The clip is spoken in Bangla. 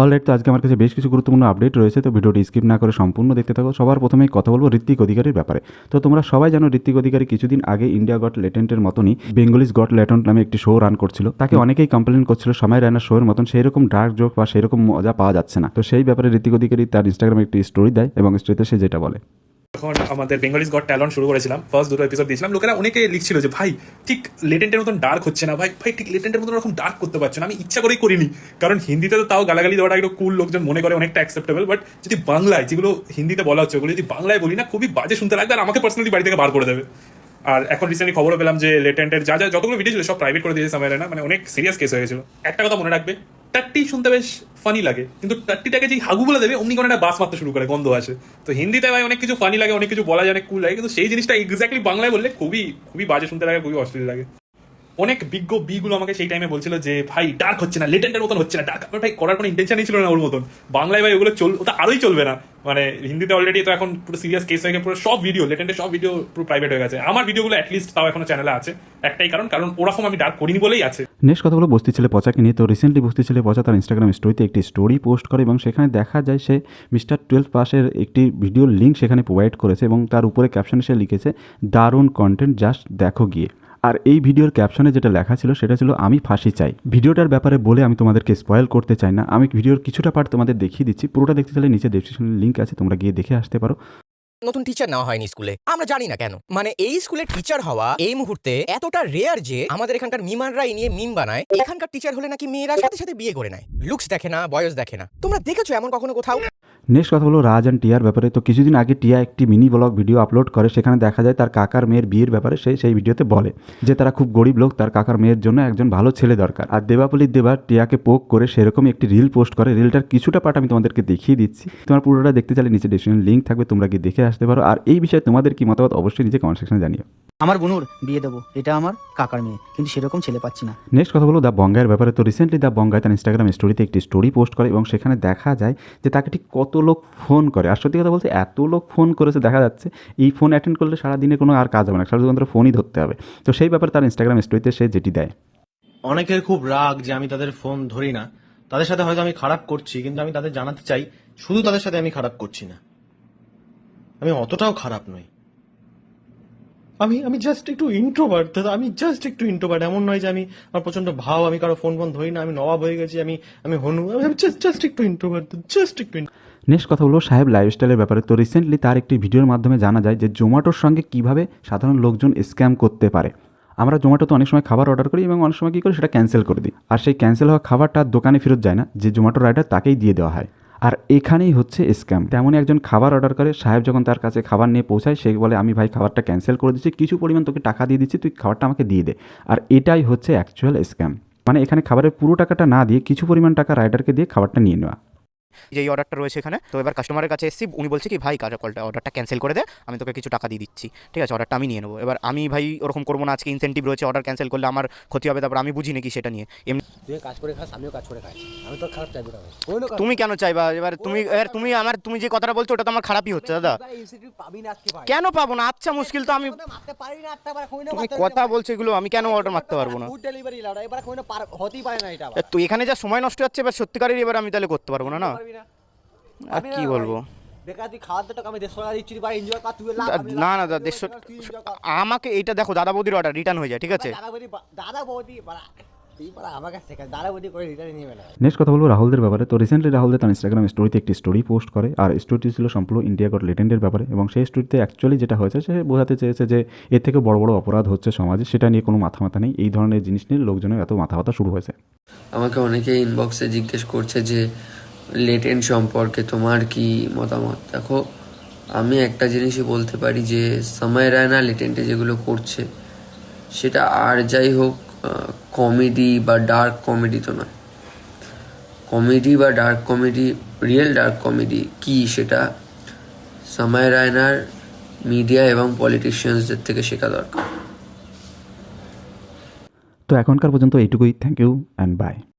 অলরাইট, তো আজকে আমার কাছে বেশ কিছু গুরুত্বপূর্ণ আপডেট রয়েছে, তো ভিডিওটি স্কিপ না করে সম্পূর্ণ দেখতে থাকো। সবার প্রথমেই কথা বলবো ঋত্বিক অধিকারীর ব্যাপারে। তো তোমরা সবাই জানো ঋত্বিক অধিকারী কিছুদিন আগে ইন্ডিয়া গট লেটেন্টের মতনই বেঙ্গলিজ গট লেটেন্ট নামে একটি শো রান করছিল। তাকে অনেকেই কমপ্লেন করছিল সময় রায়নার শো এর মতন সেই রকম ডার্ক জোক বা সেই রকম মজা পাওয়া যাচ্ছে না। তো সেই ব্যাপারে ঋত্বিক অধিকারী তার ইনস্টাগ্রামে একটি স্টোরি দেয় এবং স্টোরিতে সে যেটা বলে, যখন আমাদের বেঙ্গলিজ গট ট্যালেন্ট শুরু করেছিলাম, ফার্স্ট দুটো এপিসোড দিয়েছিলাম, লোকেরা অনেকে লিখছিল যে ভাই ঠিক লেটেন্টের মতন ডার্ক হচ্ছে না, ভাই ভাই ঠিক লেটেন্টের মতন ওরকম ডার্ক করতে পারছে না। আমি ইচ্ছা করেই করিনি, কারণ হিন্দিতে তো তাও গালাগালি দেওয়াটা একটু কুল, লোকজন মনে করে অনেকটা অ্যাকসেপ্টেবল, বাট যদি বাংলায় যেগুলো হিন্দিতে বলা হচ্ছে ওগুলো যদি বাংলায় বলি না, খুবই বাজে শুনতে লাগবে আর আমাকে পার্সোনালি বাড়ি থেকে বার করে দেবে। আর এখন রিসেন্টলি খবরও পেলাম যে লেটেন্টের যা যা যতগুলো ভিডিও ছিল সব প্রাইভেট করে দিয়েছে সামনে না, মানে অনেক সিরিয়াস কেস হয়ে গেছিল। একটা কথা মনে রাখবে, টাট্টি শুনতে বেশ ফানি লাগে, কিন্তু টাট্টিটাকে যে হাগু বলে দেবে অমনি করে একটা বাস মারতে শুরু করে, গন্ধ আসে। তো হিন্দিতে ভাই অনেক কিছু ফানি লাগে, অনেক কিছু বলা যায়, অনেক কুল লাগে, কিন্তু সেই জিনিসটা এক্স্যাক্টলি বাংলায় বললে খুবই খুবই বাজে শুনতে লাগে, খুবই অশ্লীল লাগে। অনেক বিজ্ঞ বিগুলো আমাকে সেই টাইমে বলছিল যে ভাই ডার্ক হচ্ছে না, লেটেন্টের মতন হচ্ছে না ডার্ক। ভাই করার কোনো ইন্টেনশনই ছিল না ওর মতন। বাংলায় ভাই ওগুলো ওটা আরোই চলবে না, মানে হিন্দিতে অলরেডি তো এখন পুরো সিরিয়াস কেস হয়ে গেছে, পুরো সব ভিডিও লেটেন্টের সব ভিডিও পুরো প্রাইভেট হয়ে গেছে। আমার ভিডিওগুলো অ্যাটলিস্ট তাও এখনো চ্যানেলে আছে, একটাই কারণ ওরকম আমি ডার্ক করিনি বলেই আছে। নেক্সট কথা হলো বস্তি ছেলে পচাকে নিয়ে। তো রিসেন্টলি বস্তি ছেলে পচা তার ইনস্টাগ্রাম স্টোরিতে একটি স্টোরি পোস্ট করে এবং সেখানে দেখা যায় সে মিস্টার 12 পাসের একটি ভিডিওর লিঙ্ক সেখানে প্রোভাইড করেছে এবং তার উপরে ক্যাপশনে সে লিখেছে দারুণ কন্টেন্ট, জাস্ট দেখো গিয়ে। আর এই ভিডিওর ক্যাপশনে যেটা লেখা ছিল সেটা ছিল আমি ফাঁসি চাই। ভিডিওটার ব্যাপারে বলে আমি তোমাদেরকে স্পয়েল করতে চাই না, আমি ভিডিওর কিছুটা পার্ট তোমাদের দেখিয়ে দিচ্ছি। পুরোটা দেখতে চাইলে নিচে ডেসক্রিপশনে লিঙ্ক আছে, তোমরা গিয়ে দেখে আসতে পারো। নতুন টিচার নেওয়া হয়নি স্কুলে, আমরা জানি না কেন। মানে এই স্কুলে টিচার হওয়া এই মুহূর্তে এতটা রেয়ার যে আমাদের এখানকার মিমানরা এই নিয়ে মিম বানায় এখানকার টিচার হলে নাকি মেয়েরা সাথে সাথে বিয়ে করে নেয়, লুকস দেখে না, বয়স দেখে না। তোমরা দেখেছো এমন কখনো কোথাও? নেক্সট কথা হলো রাজ অ্যান্ড টিয়ার ব্যাপারে। তো কিছুদিন আগে টিয়া একটি মিনি ব্লগ ভিডিও আপলোড করে, সেখানে দেখা যায় তার কাকার মেয়ের বিয়ের ব্যাপারে সেই ভিডিওতে বলে যে তারা খুব গরিব লোক, তার কাকার মেয়ের জন্য একজন ভালো ছেলে দরকার। আর দেবাপল্লির দেবা টিয়াকে পোক করে সেরকম একটি রিল পোস্ট করে। রিলটার কিছুটা পার্ট আমি তোমাদেরকে দেখিয়ে দিচ্ছি, তোমার পুরোটা দেখতে চাইলে নিচে ডিসক্রিপশনে লিঙ্ক থাকবে, তোমরা গিয়ে দেখে আসতে পারো। আর এই বিষয়ে তোমাদের কি মতামত অবশ্যই নিচে কমেন্ট সেকশনে জানিও। আমার বোনুর বিয়ে দেবো, এটা আমার কাকার মেয়ে, কিন্তু সেরকম ছেলে পাচ্ছি না। নেক্সট কথা বলো দ্য বঙ্গায়ের ব্যাপারে। তো রিসেন্টলি দ্য বঙ্গায় তার ইনস্টাগ্রাম স্টোরিতে একটি স্টোরি পোস্ট করে এবং সেখানে দেখা যায় যে তাকে ঠিক কত লোক ফোন করে। আর সত্যি কথা বলতে এত লোক ফোন করেছে, দেখা যাচ্ছে এই ফোন অ্যাটেন্ড করলে সারাদিনে কোনো আর কাজ হবে না, সারাদিন ফোনই ধরতে হবে। তো সেই ব্যাপারে তার ইনস্টাগ্রাম স্টোরিতে সে যেটি দেয়, অনেকের খুব রাগ যে আমি তাদের ফোন ধরি না, তাদের সাথে হয়তো আমি খারাপ করছি, কিন্তু আমি তাদের জানাতে চাই শুধু তাদের সাথে আমি খারাপ করছি না, আমি অতটাও খারাপ নই। আমি জাস্ট একটু ইন্ট্রোভার্ট, আমি জাস্ট একটু ইন্ট্রোভার্ট। এমন নয় যে আমি আমার প্রচন্ড ভাব, আমি কারো ফোন ধরি না, আমি নবাব হয়ে গেছি, আমি হনু, আমি জাস্ট একটু ইন্ট্রোভার্ট, জাস্ট একটু। নেক্সট কথা হলো সাহেব লাইফস্টাইলের ব্যাপারে। তো রিসেন্টলি তার একটি ভিডিওর মাধ্যমে জানা যায় যে জোম্যাটোর সঙ্গে কীভাবে সাধারণ লোকজন স্ক্যাম করতে পারে। আমরা জোম্যাটোতে অনেক সময় খাবার অর্ডার করি এবং অনেক সময় কী করি সেটা ক্যান্সেল করে দিই, আর সেই ক্যান্সেল হওয়া খাবারটা দোকানে ফেরত যায় না, যে জোম্যাটো রাইডার তাকেই দিয়ে দেওয়া হয়। আর এখানেই হচ্ছে স্ক্যাম। তেমনই একজন খাবার অর্ডার করে, সাহেব যখন তার কাছে খাবার নিয়ে পৌঁছায় সে বলে আমি ভাই খাবারটা ক্যান্সেল করে দিচ্ছি, কিছু পরিমাণ তোকে টাকা দিয়ে দিচ্ছি, তুই খাবারটা আমাকে দিয়ে দে। আর এটাই হচ্ছে অ্যাকচুয়াল স্ক্যাম, মানে এখানে খাবারের পুরো টাকাটা না দিয়ে কিছু পরিমাণ টাকা রাইডারকে দিয়ে খাবারটা নিয়ে নেওয়া। যে এই অর্ডারটা রয়েছে এখানে, তো এবার কাস্টমারের কাছে এসেছি, উনি বলছে কি ভাই অর্ডারটা ক্যান্সেল করে দে, আমি তোকে কিছু টাকা দিয়ে দিচ্ছি, ঠিক আছে অর্ডারটা আমি নিয়ে নেবো। এবার আমি ভাই ওরকম করবো না, আজকে ইনসেন্টিভ রয়েছে, অর্ডার ক্যান্সেল করলে আমার ক্ষতি হবে, তারপর আমি বুঝি নাকি সেটা নিয়ে। এমনি তুই কাজ করে খাস, আমিও কাজ করে খাই, আমি তো খারাপ চাইবো না। তুমি কেন চাইবা? এবার তুমি যে কথাটা বলছো ওটা তো আমার খারাপই হচ্ছে দাদা। কেন পাবো না? আচ্ছা মুশকিল, তো আমি তুমি কথা বলছো এগুলো, আমি কেন অর্ডার মারতে পারবো না? ফুড ডেলিভারি লাউডা এবার কোনো হতেই পারে না এটা। তুই এখানে যা সময় নষ্ট হচ্ছে এবার সত্যিকারের, এবার আমি তাহলে করতে পারবো না। না আর কি বলবো, বেকার তুই খাওয়ার টাকা আমি 150 টাকা দিচ্ছি, ভাই এনজয় কর তুই। না না দাদা, আমাকে এইটা দেখো, দাদা বৌদির অর্ডার রিটার্ন হয়ে যায়, ঠিক আছে? দাদা বৌদি আমাকে শেখা, দাদা বৌদি করে রিটার্ন নিয়ে বেলা। নেক্সট কথা বলবো রাহুলদের ব্যাপারে। তো রিসেন্টলি রাহুলদের তার ইনস্টাগ্রাম স্টোরিতে একটি স্টোরি পোস্ট করে, আর স্টোরিটি ছিল সম্পূর্ণ ইন্ডিয়া গট লেটেন্টের ব্যাপারে এবং সেই স্টোরিতে অ্যাকচুয়ালি যেটা হয়েছে সে বোঝাতে চেয়েছে যে এর থেকে বড় বড় অপরাধ হচ্ছে সমাজে, সেটা নিয়ে কোনো মাথা নেই। এই ধরনের জিনিস নিয়ে লোকজনের এত মাথা ব্যথা শুরু হয়েছে। আমাকে অনেকেই ইনবক্সে জিজ্ঞেস করছে যে লেটেন্ট সম্পর্কে তোমার কি মতামত। দেখো, আমি একটা জিনিসই বলতে পারি যে সময় রায়না লেটেন্টে যেগুলো করছে সেটা আর যাই হোক কমেডি বা ডার্ক কমেডি তো নয়। কমেডি বা dark comedy, real dark comedy কি সেটা সময় রায়নার মিডিয়া এবং পলিটিশিয়ানসদের থেকে শেখা দরকার। তো এখনকার পর্যন্ত এইটুকুই। Thank you and by.